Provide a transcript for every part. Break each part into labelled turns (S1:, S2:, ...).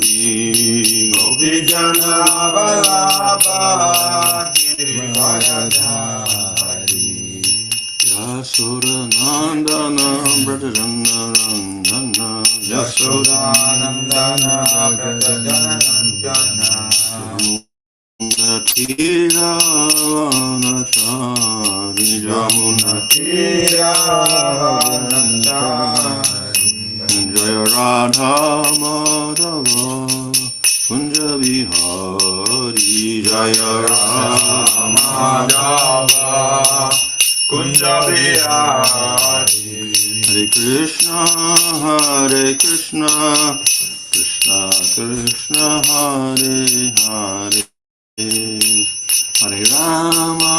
S1: Gopi Jana Vallabha Girivardhari Yasoda Nandana Brajajanarandana Yasoda Nandana Brajajanarandana Tira Vanachari Jamuna Tira Vanachari Jaya Radha Madhava Kunja Vihari Jaya Radha Madhava Kunja Vihari Hare Krishna Krishna Krishna Hare Hare Hare Rama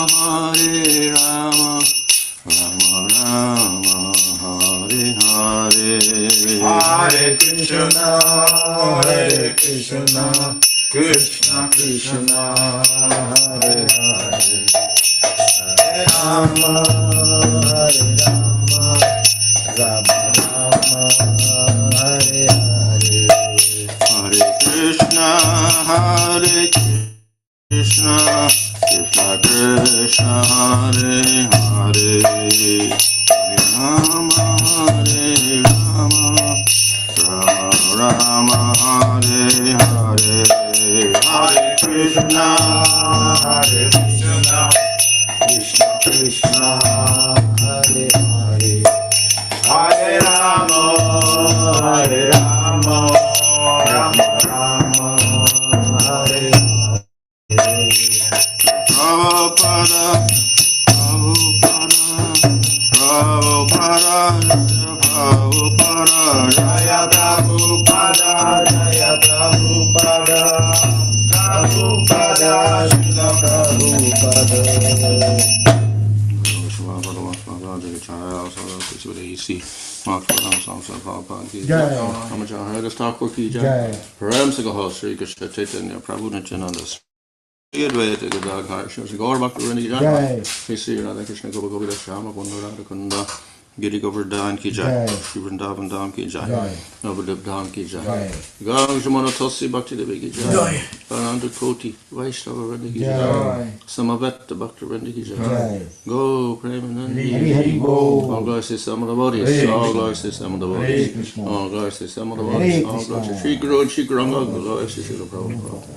S1: Rama Rama Hare Hare Hare Krishna Krishna Krishna Hare Hare Hare Rama Rama Rama Hare Hare Hare Krishna Krishna Krishna Hare Hare Hare Rama Rama Hare Hare Hare Krishna Krishna Krishna Hare Hare Hare Rama Rama Rama Hare Prabhupada Jaya Prabhupada Jaya Prabhupada Prabhupada Srila Prabhupada Param Sagaho Sri Krishna Chaitanya Prabhu Nityananda Sri Advaita Gadadhar Shri Gaur Bhakta Vrinda Ki Jai Sri Sri Radha Krishna Gopa Govinda Shama Kunda Radha Kunda Giri Govardhan Ki Jai Sri Vrindavan Dham Ki Jai Navadip Dham Ki Jai Gaur Jamana Tulsi Bhakti Devi Ki Jai Ananda Koti Vaishnava Vrinda Ki Jai Samaveta Bhakta Vrinda Ki Jai Go Premanandi Hari Bo All glories to Samadhavadis All glories to Samadhavadis All glories to Samadhavadis All glories to Shri Guru and Shri Guranga All glories to Srila Prabhupada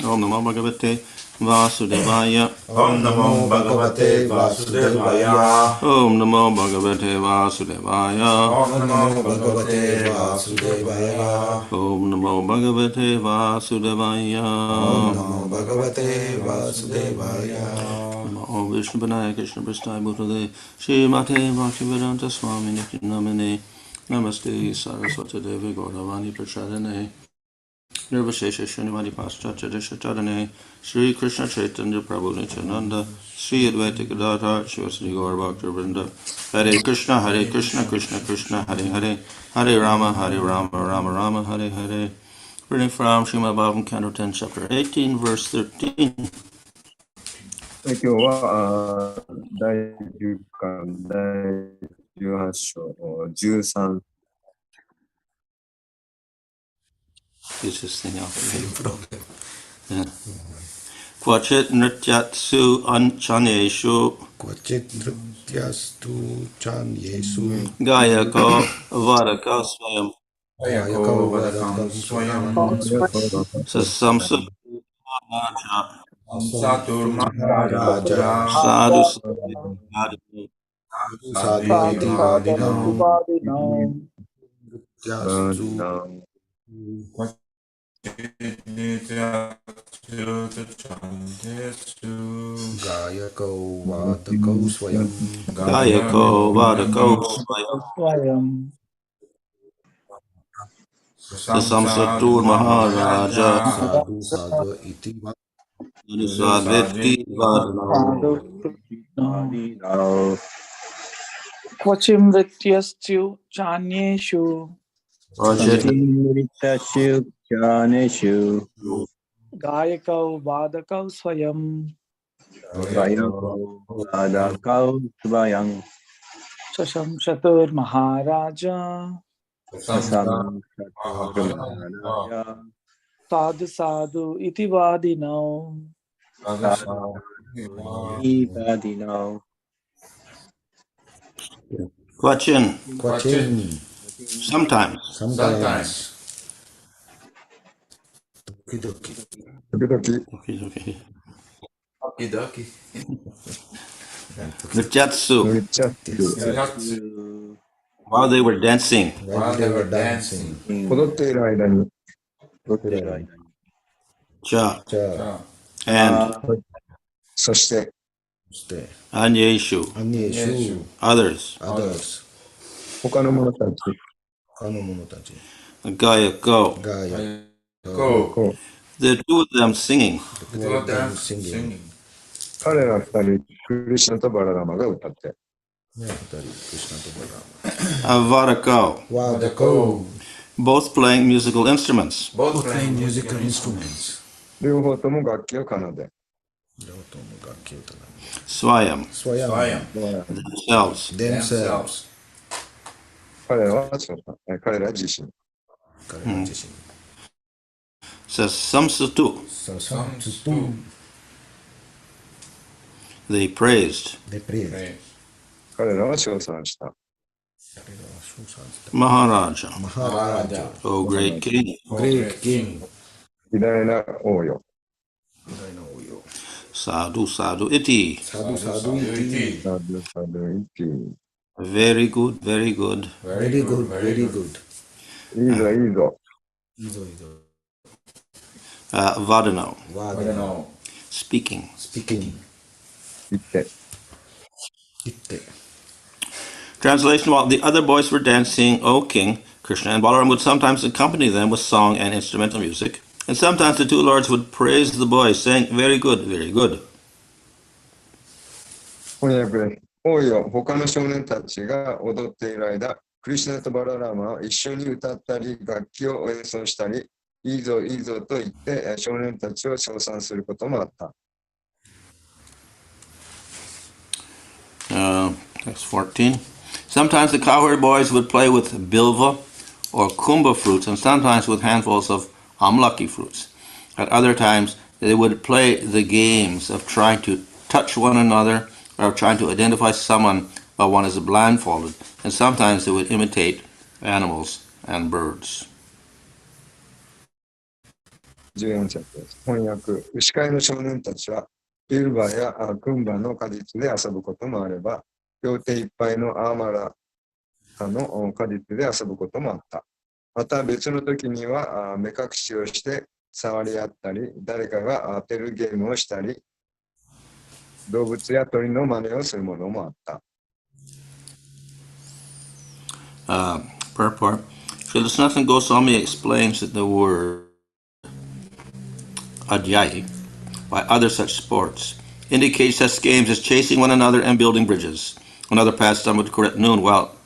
S1: Om Namo Bhagavate Vasudevaya Om Namo Bhagavate Vasudevaya Om Namo Bhagavate Vasudevaya Om Namo Bhagavate Vasudevaya Om Namo Bhagavate Vasudevaya Om Namo Bhagavate Vasudevaya Om Vishnu Banaya Krishna Prasthaya Bhutale Shri Mate Bhaktivedanta Swami Nityanamane Namaste Saraswati Devi Gauravani Prachadane Nirvashesha Srinivadi Paschatya Deshachadane Sri Krishna Chaitanya Prabhu Nityananda Sri Advaita Gadadhar Shivasri Gaur Bhakta Vrinda Hare Krishna Krishna Krishna Hare Hare Hare Rama Rama Rama Hare Hare. Reading from Srimad Bhagavatam Canto 10 Chapter 18 Verse 13.
S2: 今日は第10巻第18章13
S1: Is this thing off? Yeah. Kvachit nrityatsu anchanyeshu Gayako Vadaka Swayam Sasamsa Maharaja Sadhu
S3: Gayako Vadako Swayam
S1: Sasamsatur Maharaja
S3: Sadhu Iti
S1: Sadveti
S4: Kvachim vrityaschu chanyeshu Gayakau Vadakau Swayam Sasam Shatur Maharaja
S2: Prasanam Chatur Maharaya.
S4: Sadhu sadhu iti vadino.
S2: Ibadino.
S1: Question.
S3: Quachin.
S1: Sometimes.
S3: Sometimes. Tokidoki.
S2: Tokidoki.
S1: Okay.
S5: Okidoki.
S1: Nujatsu.
S2: Nujatsu.
S1: While they were dancing.
S3: While they were dancing.
S2: 踊っている間に。踊っている間に。
S1: Cha.
S3: Cha.
S1: And
S2: そして、
S3: そして、
S1: Anyeshu.
S3: Anyeshu.
S1: Others.
S3: Others.
S2: 他の者たち。
S3: 他の者たち。
S1: Gayako.
S3: Gaya.
S5: Go.
S1: The two of them singing.
S5: The two of them singing.
S2: 彼ら二人、クリシュナとバララマが歌って。
S3: ね、二人、クリシュナとバララマ。
S1: Varako.
S3: Wadako.
S1: Both playing musical instruments.
S5: Both
S3: Playing
S5: playing
S3: musical
S5: musical
S3: instruments.
S2: 両方とも楽器を奏で。
S3: 両方とも楽器をただね。
S1: Swayam.
S3: Swayam.
S1: Themselves.
S3: Themselves.
S2: 彼らはそうだ。彼ら自身。
S3: 彼ら自身。
S1: Says Samsatu.
S3: Samsatu.
S1: They praised
S3: They praise.
S5: playing.
S2: 彼らは称賛した。
S3: 彼らは称賛した。
S1: Maharaja.
S3: Maharaja.
S1: O great king.
S3: Great King.
S2: 偉大な王よ。
S3: 偉大な王よ。
S1: Sadhu sadhu iti.
S3: サドサドイティ。
S2: サドサドイティ。
S1: Very good, very good.
S3: Very good, very good.
S2: いいぞ、いいぞ。
S3: いいぞいいぞ。
S1: Vadano.
S3: Vadano.
S1: Speaking.
S3: Speaking.
S2: 言って。
S3: 言って。
S1: Translation: While the other boys were dancing, O king, Krishna and Balaram would sometimes accompany them with song and instrumental music, and sometimes the two lords would praise the boys, saying, "Very good, very good."
S2: 翻訳です。王よ、他の少年たちが踊っている間、クリシュナとバララマは一緒に歌ったり、楽器を演奏したり、いいぞ、いいぞと言って少年たちを称賛することもあった。
S1: Text 14. Sometimes the cowherd boys would play with bilva or kumbha fruits, and sometimes with handfuls of amlaki fruits. At other times, they would play the games of trying to touch one another or of trying to identify someone while one is blindfolded, and sometimes they would imitate animals and birds.
S2: 14節です。翻訳。牛飼いの少年たちは、ビルバやクンバの果実で遊ぶこともあれば、両手いっぱいのアーマラカの果実で遊ぶこともあった。また別の時には目隠しをして触り合ったり、誰かが当てるゲームをしたり、動物や鳥の真似をするものもあった。
S1: Purport. Srila Sanatana Goswami explains that the word adhyai by other such sports indicates such games as chasing one another and building bridges. Another pastime would occur at noon while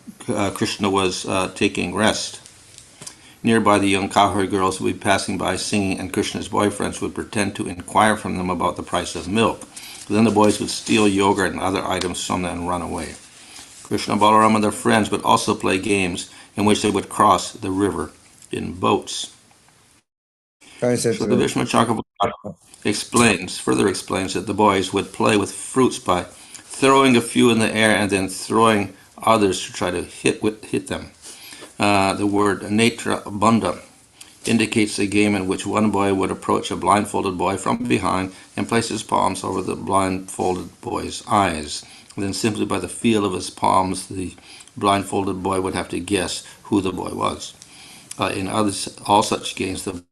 S1: Krishna was taking rest. Nearby, the young cowherd girls would be passing by singing, and Krishna's boyfriends would pretend to inquire from them about the price of milk. Then the boys would steal yogurt and other items from them and run away. Krishna, Balaram, and their friends would also play games in which they would cross the river in boats. So the Vishnu Chakravarti further explains that the boys would play with fruits by throwing a few in the air and then throwing others to try to hit them. The word netra banda indicates a game in which one boy would approach a blindfolded boy from behind and place his palms over the blindfolded boy's eyes. And then simply by the feel of his palms, the blindfolded boy would have to guess who the boy was. In all such games, the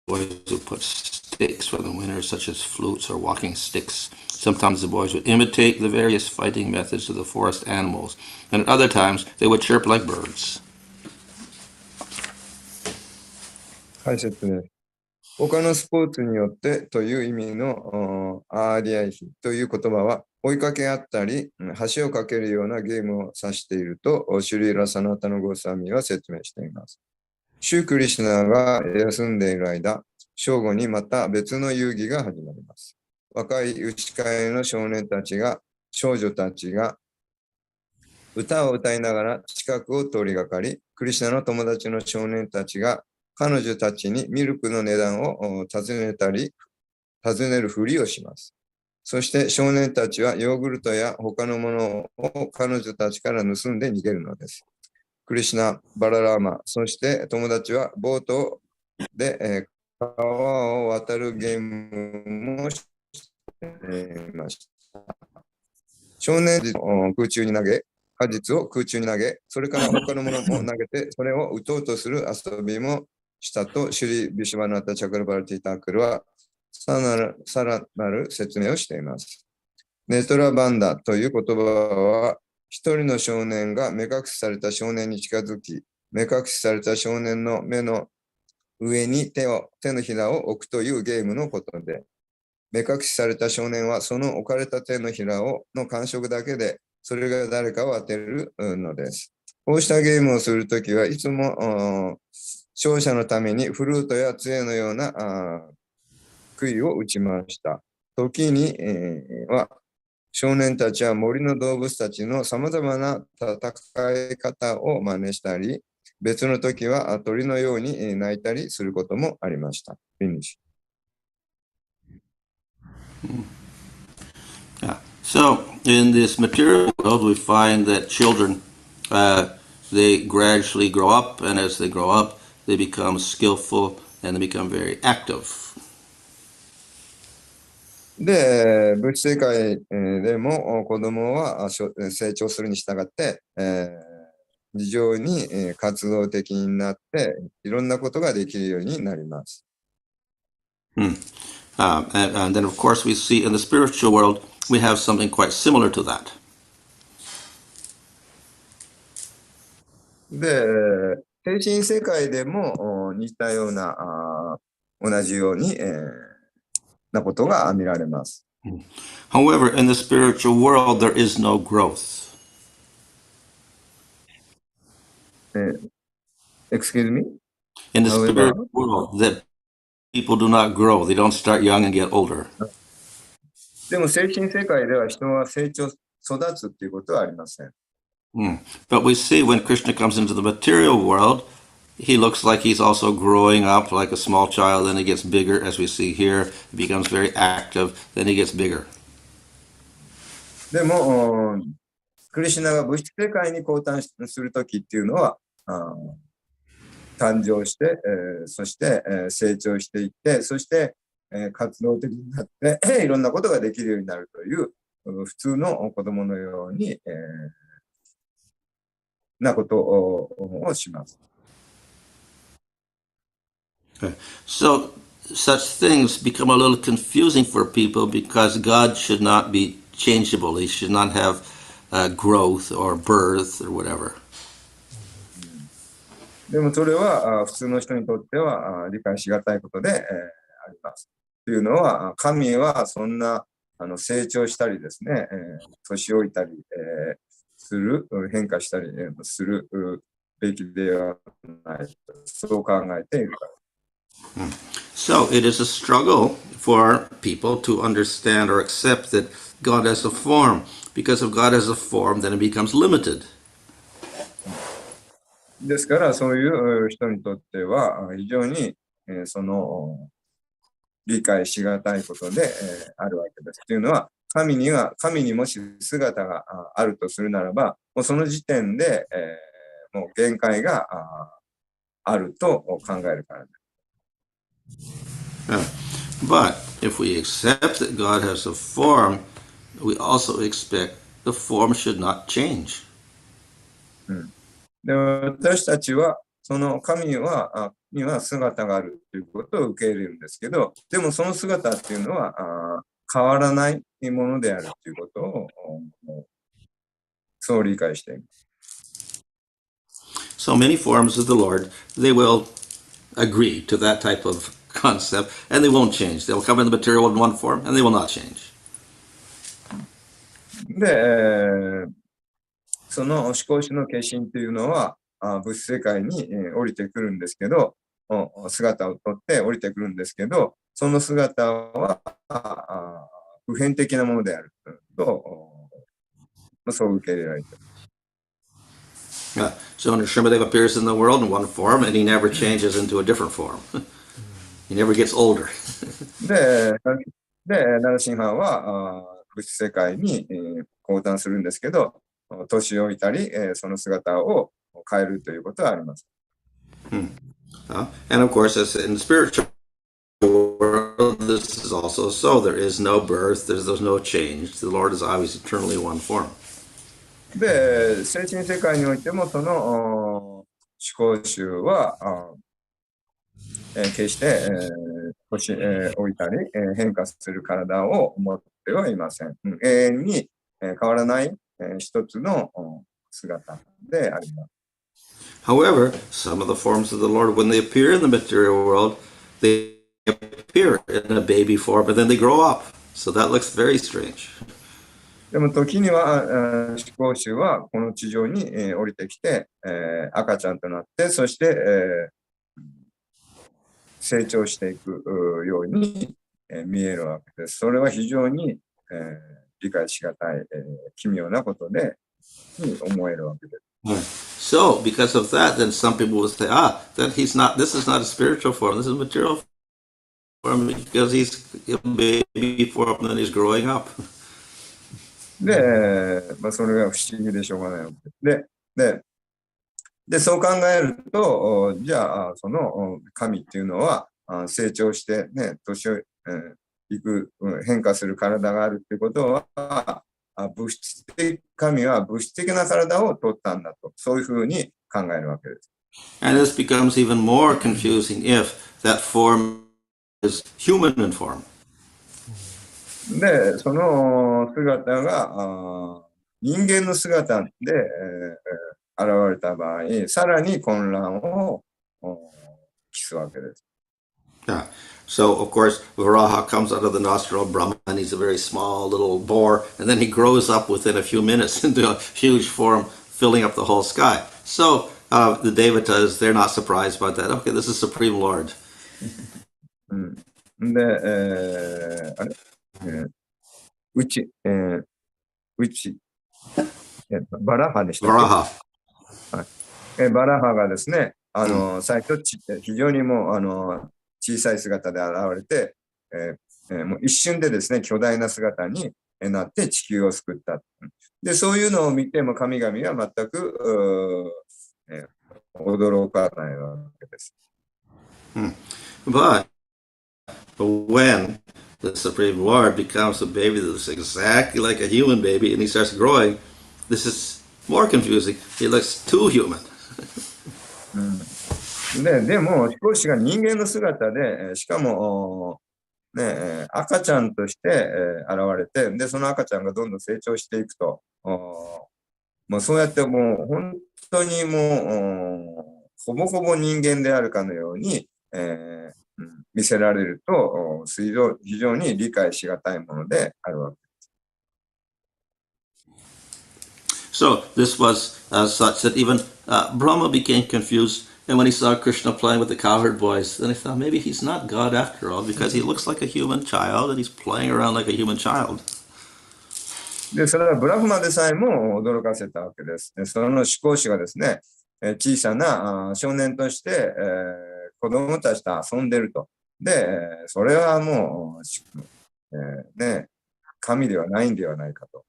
S1: boys would put sticks for the winners, such as flutes or walking sticks. Sometimes the boys would imitate the various fighting methods of the forest animals, and at other times they would chirp like birds.
S2: 解説です。他のスポーツによってという意味のアーディアイヒという言葉は追いかけ合ったり橋を架けるようなゲームを指しているとシュリーラ・サナタナ・ゴサミは説明しています。シュークリシュナが休んでいる間、正午にまた別の遊戯が始まります。若い牛飼いの少女たちが歌を歌いながら近くを通りがかり、クリシュナの友達の少年たちが彼女たちにミルクの値段を尋ねるふりをします。そして少年たちはヨーグルトや他のものを彼女たちから盗んで逃げるのです。クリシュナ、バララーマ、そして友達はボートで、川を渡るゲームもしていました。少年を空中に投げ、果実を空中に投げ、それから他のものも投げて、それを打とうとする遊びもしたと、シュリ・ビシュバナタ・チャクラバルティ・タークルはさらなる説明をしています。ネトラバンダという言葉は、一人の少年が目隠しされた少年に近づき、目隠しされた少年の目の上に手のひらを置くというゲームのことで、目隠しされた少年はその置かれた手のひらの感触だけで、それが誰かを当てるのです。こうしたゲームをするときはいつも勝者のためにフルートや杖のような杭を打ちました。時に、は少年たちは森の動物たちのさまざまな戦い方を真似したり、別の時は鳥のように鳴いたりすることもありました。Finish.
S1: Yeah. So, in this material world, we find that children, they gradually grow up, and as they grow up, they become skillful and they become very active.
S2: で、物質世界でも子供は成長するに従って、非常に活動的になって、いろんなことができるようになります。
S1: And then, of course, we see in the spiritual world, we have something quite similar to that.
S2: で、精神世界でも似たような、同じように、なことが見られます。
S1: However, in the spiritual world, there is no growth.
S2: Excuse me?
S1: In the
S2: However,
S1: spiritual world, that people do not grow. They don't start young and get older.
S2: でも精神世界では人は育つっていうことはありません。
S1: But we see when Krishna comes into the material world, he looks like he's also growing up like a small child, then he gets bigger, as we see here. He becomes very active, then he gets bigger.
S2: でも、クリシュナが物質世界に降誕するときっていうのは、誕生して、そして、成長していって、そして、活動的になって、いろんなことができるようになるという、普通の子供のように、なことをします。
S1: So, such things become a little confusing for people because God should not be changeable. He should not have growth or birth or whatever.
S2: でもそれは普通の人にとっては理解しがたいことで、あります。というのは、神はそんな成長したりですね、年老いたり、する、変化したりするべきではない。そう考えているから。
S1: So it is a struggle for people to understand or accept that God has a form. Because if God has a form, then it becomes limited.
S2: ですから、そういう人にとっては非常にその理解しがたいことであるわけです。というのは、神にもし姿があるとするならば、もうその時点でもう限界があると考えるからです。
S1: But if we accept that God has a form, we also expect the form should not change.
S2: で、私たちはその神には姿があるということを受け入れるんですけど、でもその姿っていうのは変わらないものであるということをそう理解しています。
S1: So many forms of the Lord, they will agree to that type of concept, and they won't change. They'll come in the material in one form, and they will not change.
S2: で、その思考主の化身というのは物質世界に降りてくるんですけど、姿をとって降りてくるんですけど、その姿は普遍的なものであると、そう受け入れられている。
S1: So Nrsimhadev appears in the world in one form, and he never changes into a different form. He never gets older.
S2: ナラシンハは物質世界に、降誕するんですけど、年老いたり、その姿を変えるということはあります。
S1: And of course, as in the spiritual world, this is also so. There is no birth, there's no change. The Lord is always eternally one form.
S2: で、精神世界においても、その思考集は、決して、年老いたり、変化する体を持ってはいません。永遠に、変わらない、一つの姿であります。
S1: However, some of the forms of the Lord, when they appear in the material world, they appear in a baby form, but then they grow up. So that looks very strange.
S2: でも時には思考集はこの地上に、降りてきて、赤ちゃんとなって、そして、成長していくように、見えるわけです。それは非常に、理解しがたい、奇妙なことで思えるわけです。
S1: So, because of that, then some people will say, that this is not a spiritual form, this is a material form because he's a baby form and then he's growing up.
S2: で、それが不思議でしょうがないわけで、そう考えると、じゃあ、その神っていうのは成長してね、年をいく、変化する体があるっていうことは、神は物質的な体を取ったんだと、そういうふうに考えるわけです。
S1: And this becomes even more confusing if that form is human in form.
S2: で、その姿が人間の姿で、現れた場合、さらに混乱を期すわけです。
S1: Yeah. So, of course, Varaha comes out of the nostril of Brahma, and he's a very small little boar, and then he grows up within a few minutes into a huge form, filling up the whole sky. So, the Devatas, they're not surprised by that. Okay, this is Supreme Lord.
S2: で、バラハでしたっけ？
S1: バラハ。
S2: バラハがですね、最初非常にもう小さい姿で現れて、もう一瞬でですね、巨大な姿になって地球を救った。で、そういうのを見ても神々は全く驚かないわけです。
S1: But when the Supreme Lord becomes a baby that looks exactly like a human baby and he starts growing, this is more confusing. He looks too human.
S2: でも、飛行士が人間の姿で、しかも、赤ちゃんとして、現れて、で、その赤ちゃんがどんどん成長していくと、もうそうやってもう本当にもう、ほぼほぼ人間であるかのように、見せられると、非常に理解しがたいものであるわけです。
S1: So this was such that even Brahma became confused, and when he saw Krishna playing with the cowherd boys, then he thought maybe he's not God after all, because he looks like a human child and he's playing around like a human child.
S2: で、それはブラフマでさえも驚かせたわけです。その思考士がですね、小さな少年として、子供たちと遊んでると。で、それはもう、神ではないんではないかと。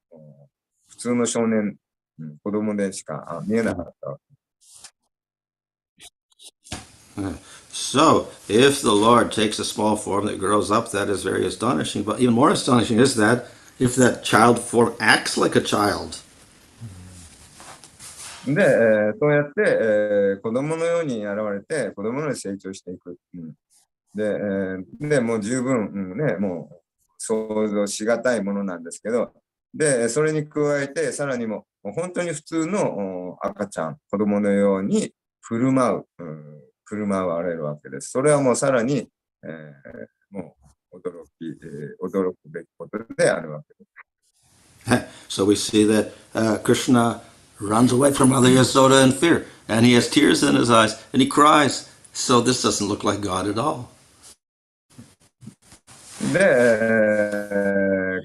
S2: 普通の少年、子供でしか見えなかったわけ。
S1: So, if the Lord takes a small form that grows up, that is very astonishing. But even more astonishing is that if that child form acts like a child.
S2: で、そうやって、子供のように現れて、子供のように成長していく。で、もう十分、もう想像しがたいものなんですけど、で、それに加えて、さらにもう本当に普通の赤ちゃん、子供のように振る舞われるわけです。それはもうさらに、もう驚くべきことであるわけです。
S1: So we see that Krishna runs away from Mother Yasoda in fear, and he has tears in his eyes, and he cries. So this doesn't look like God at all.
S2: で、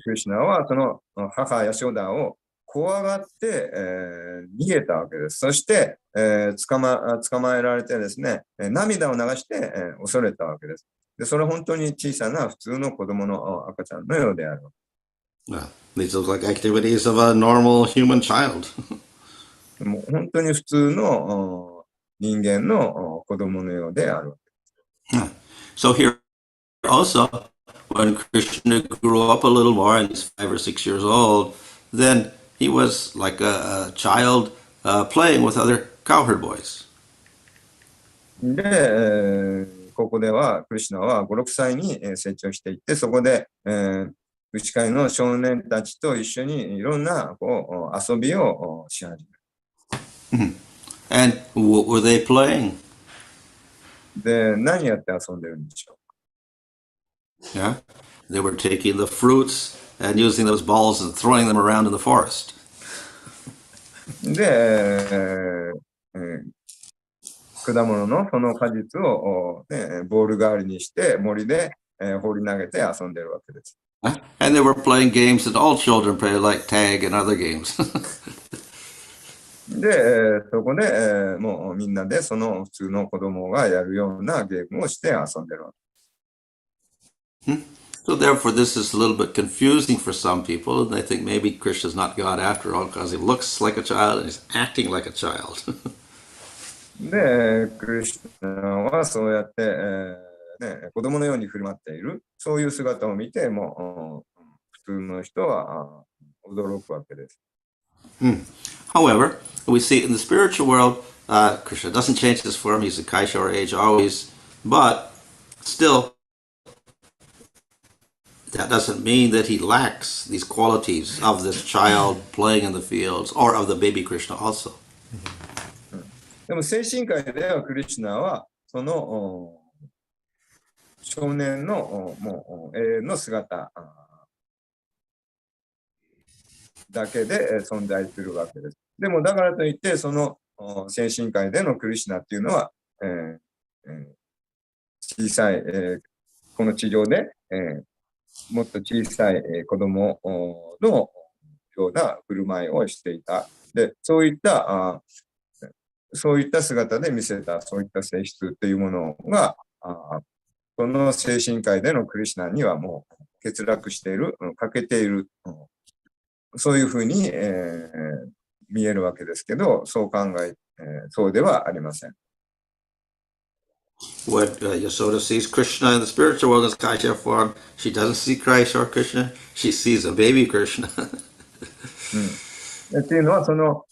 S2: クリシュナはその母ヤショダを怖がって、逃げたわけです。そして、捕まえられてですね、涙を流して、恐れたわけです。で、それは本当に小さな普通の子供の赤ちゃんのようである。
S1: Well, these look like activities of a normal human child.
S2: もう本当に普通の人間の子供のようである。
S1: So here also, when Krishna grew up a little more and he's 5 or 6 years old, then he was like a child playing with other cowherd boys.
S2: で、ここではクリシュナは5、6歳に成長していって、そこで、牛飼いの少年たちと一緒にいろんな遊びをし始める。
S1: And what were they playing?
S2: で、何やって遊んでるんでしょう。
S1: Yeah, they were taking the fruits and using those balls and throwing them around in the forest.
S2: で、果物のその果実を、ボール代わりにして森で、放り投げて遊んでるわけです。
S1: And they were playing games that all children play, like tag and other games.
S2: で、そこで、もうみんなでその普通の子供がやるようなゲームをして遊んでるわけ。
S1: So therefore, this is a little bit confusing for some people, and they think maybe Krishna's not God after all because he looks like a child and he's acting like a child.
S2: で、クリシュナはそうやって、子供のように振る舞っている、そういう姿を見て、もう普通の人は驚くわけです。
S1: However, we see in the spiritual world, Krishna doesn't change his form. He's a Kaishar age always, but still, that doesn't mean that he lacks these qualities of this child playing in the fields or of the baby Krishna also.
S2: でも精神界ではクリシュナはその少年のもう永遠の姿だけで存在するわけです。でもだからといってその精神界でのクリシュナっていうのは、小さい、この地上で、もっと小さい子供のような振る舞いをしていた。で、そういった姿で見せた、そういった性質というものが、この精神界でのクリシュナにはもう欠落している、欠けている、そういうふうに、見えるわけですけど、そうそうではありません。
S1: When Yasoda sees Krishna in the spiritual world as Kaishar form, she doesn't see Christ or Krishna, she sees a baby Krishna.
S2: っていうのは、その、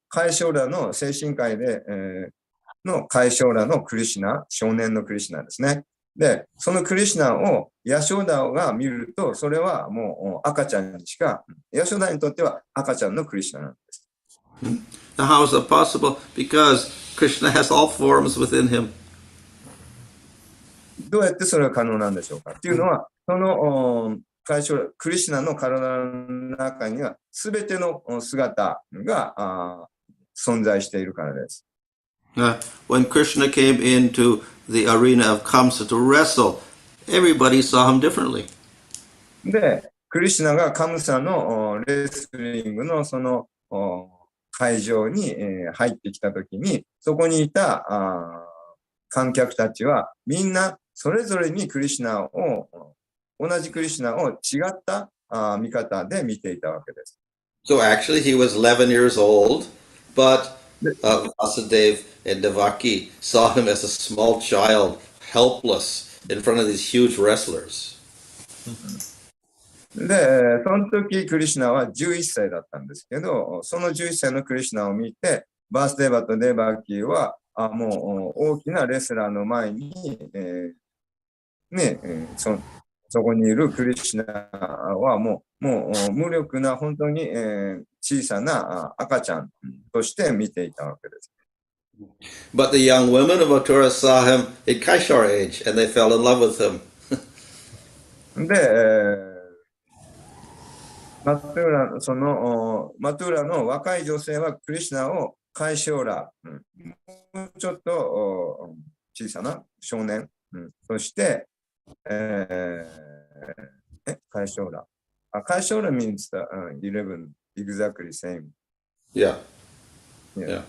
S2: 解消らの精神界で、の解消らのクリシュナ、少年のクリシュナですね。で、そのクリシュナをヤショダが見ると、それはもう赤ちゃんにしか、ヤショダにとっては赤ちゃんのクリシュナなんです。
S1: Now, how is that possible? Because Krishna has all forms within him.
S2: どうやってそれが可能なんでしょうかっていうのは、そのクリシュナの体の中には全ての姿が存在しているからです。
S1: When Krishna came into the arena of Kamsa to wrestle, everybody saw him differently.
S2: で、クリシュナがカムサのレスリングのその会場に入ってきたときに、そこにいた観客たちはみんなそれぞれに同じクリシュナを違った見方で見ていたわけです。
S1: So actually he was 11 years old, but Vasudeva and Devaki saw him as a small child, helpless in front of these huge wrestlers.
S2: で、その時クリシュナは11歳だったんですけど、その11歳のクリシュナを見て、バースデーバとデバキはもう大きなレスラーの前に、そこにいるクリシュナはもう無力な本当に、小さな赤ちゃんとして見ていたわけです。
S1: But the young women of Mathura saw him in Kaishar age and they fell in love with him.
S2: で、マトゥーラの若い女性はクリシュナをカイショーラ、もうちょっと小さな少年、そして、カイショーラ。カイショーラ means 11 exactly same.
S1: Yeah.
S2: Yeah.
S1: Yeah.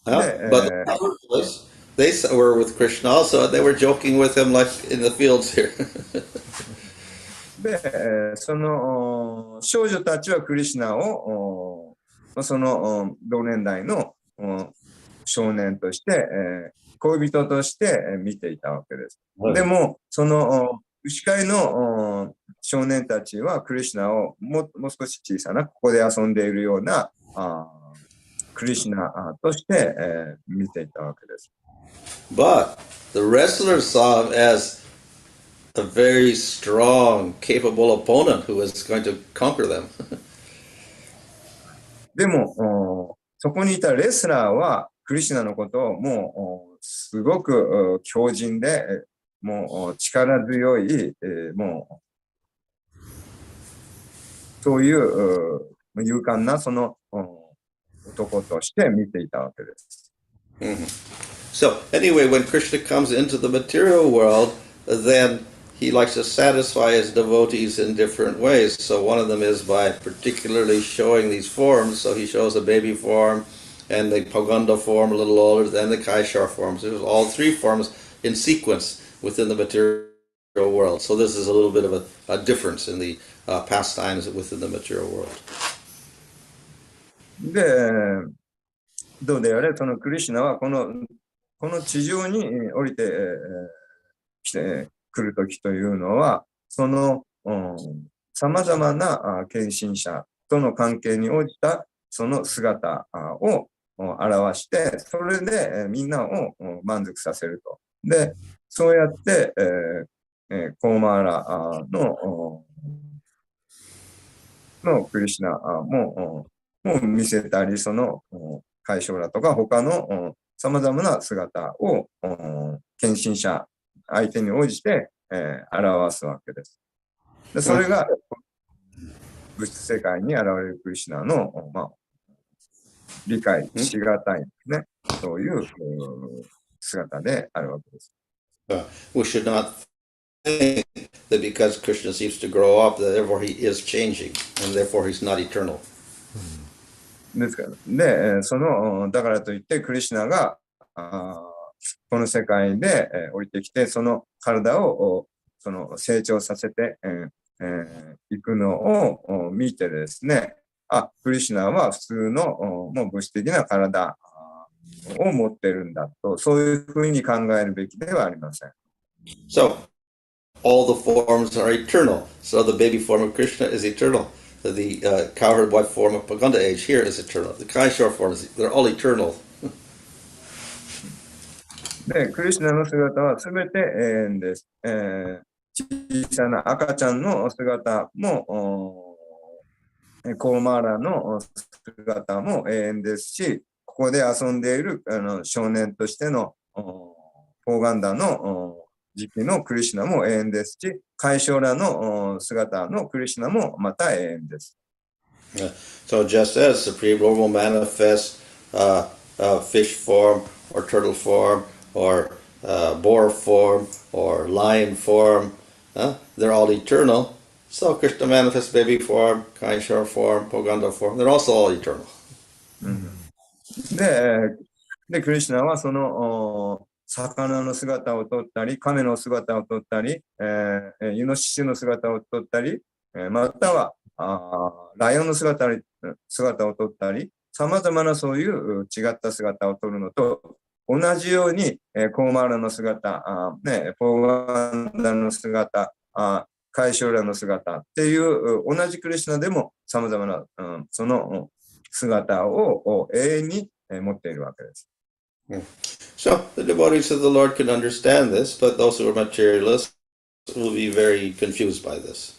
S2: Yeah.
S1: But the other boys, they were with Krishna also, and they were joking with him like in the fields here.
S2: で、その少女たちはクリシュナをその同年代の少年として、恋人として見ていたわけです。でも、その牛飼いの少年たちはクリシュナをもう少し小さな、ここで遊んでいるようなクリシュナとして、見ていたわけです。
S1: But the wrestlers saw him as a very strong, capable opponent who was going to conquer them.
S2: でも、そこにいたレスラーは、クリシュナのことをもう、すごく強靭で、もう力強い、もう、そういう勇敢なその男として見ていたわけです。
S1: So, anyway, when Krishna comes into the material world, then he likes to satisfy his devotees in different ways. So one of them is by particularly showing these forms. So he shows a baby form and the Paganda form a little older, then the Kaishar forms. There's all three forms in sequence within the material world. So this is a little bit of a difference in the pastimes within the material world.
S2: で、どうであれ、そのクリシュナはこの地上に降りてきてくるときというのは、その様々な献身者との関係に応じたその姿を表して、それでみんなを満足させると。で、そうやって、コーマーラのクリシュナも見せたり、そのカイショーラとか他の様々な姿を献身者相手に応じて、表すわけです。でそれが物質世界に現れるクリシュナの、理解しがたいですね。そういう姿であるわけです。
S1: We should not think that because Krishna seems to grow up, that therefore he is changing, and therefore he's not eternal.
S2: ですから、で、だからといってクリシュナがこの世界で降りてきて、その体を成長させていくのを見てですね、クリシュナは普通のもう物質的な体を持ってるんだと、そういうふうに考えるべきではありません。
S1: So, all the forms are eternal. So the baby form of Krishna is eternal. The cowherd wife form of Paganda age here is eternal. The Kaishar forms, they're all eternal.
S2: で、クリシュナの姿はすべて永遠です。小さな赤ちゃんの姿も、コーマーラの姿も永遠ですし、ここで遊んでいる少年としてのポーガンダの時期のクリシュナも永遠ですし、カイショーラの姿のクリシュナもまた永遠です。
S1: So just as Supreme Lord will manifest fish form or turtle form or boar form or lion form, they're all eternal. So Krishna manifests baby form, Kaishar form, Poganda form, they're also all eternal.
S2: で、クリシュナはその魚の姿をとったり、亀の姿をとったり、イノシシの姿をとったり、またはライオンの姿をとったり、様々なそういう違った姿をとるのと同じように、コーマーラの姿、ポーガンダの姿、カイショーラの姿っていう同じクリシュナでも様々な、その姿を永遠に持っているわけです。
S1: So the devotees of the Lord can understand this, but those who are materialists will be very confused by this.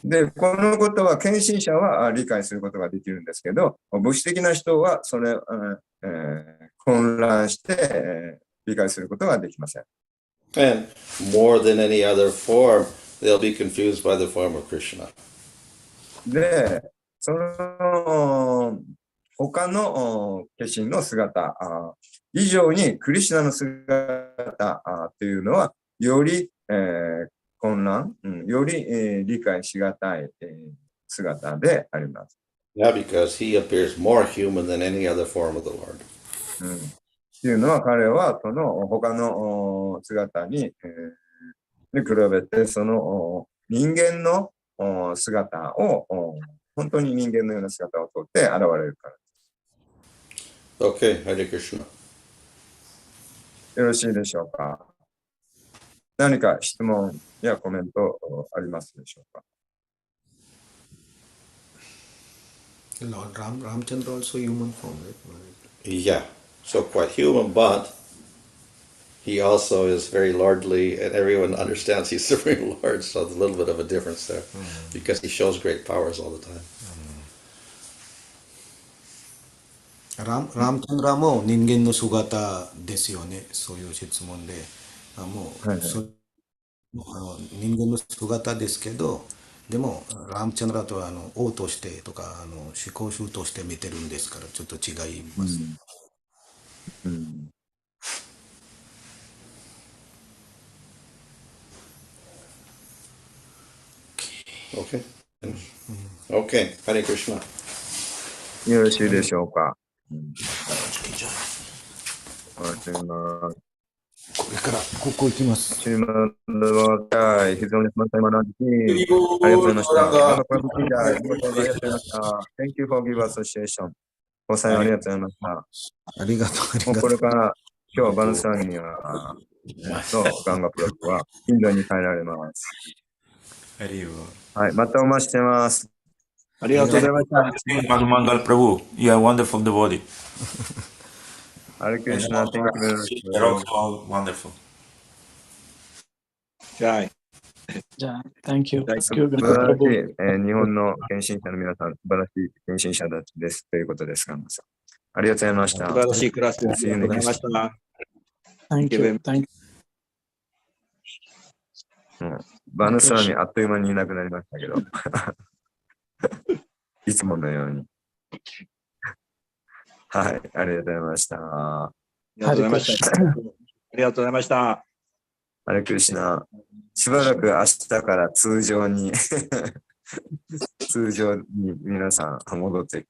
S2: で、このことは献身者は理解することができるんですけど、物質的な人はそれ、混乱して、理解することができません。
S1: And more than any other form, they'll be confused by the form of Krishna.
S2: で、その他の化身の姿以上にクリシュナの姿というのはより混乱、より理解しがたい、姿であります。
S1: Yeah, because he appears more human than any other form of the Lord.
S2: というのは彼はその他の姿に比べてその人間の姿を本当に人間のような姿をとって現れるから。
S1: Okay, Hare Krishna.
S2: よろしいでしょうか。何か質問やコメントありますでしょうか。
S3: Lord Ramchandra also human form, right?
S1: Yeah, so quite human, but he also is very lordly, and everyone understands he's Supreme Lord, so there's a little bit of a difference there, because he shows great powers all the time.
S3: ラムチャンドラも人間の姿ですよね。そういう質問で。もう、人間の姿ですけど、でも、ラムチャンドラとは王としてとか、思考集として見てるんですから、ちょっと違います。
S1: Okay. Okay, Hare Krishna.
S2: よろしいでしょうか。
S3: これからここ行きます。
S2: 非常に今の時期ありがとうございました。ありがとうございました。Thank you for giving association. ご参加ありがとうございました。
S3: ありがとう。
S2: これから今日はバヌスワミはガンガプロフはインドに帰られます。はい、またお待ちしてます。ありがとうございました。
S5: Mangal Prabhu, you are wonderful devotee.
S2: Hare Krishna, thank you very much.
S5: You're also wonderful.
S2: Jai.
S4: Thank you.
S2: 素晴らしい、日本の献身者の皆さん、素晴らしい献身者たちですということですが、ありがとうございました。
S6: 素晴らしいクラスです。ありがとうございました。
S4: Thank you. Thank you.
S2: バヌスワミあっという間にいなくなりましたけど、いつものように。はい、ありがとうございました。
S6: ありがとうございました。ありがとうございました。
S2: ハレクリシナ、しばらく明日から通常に皆さん戻って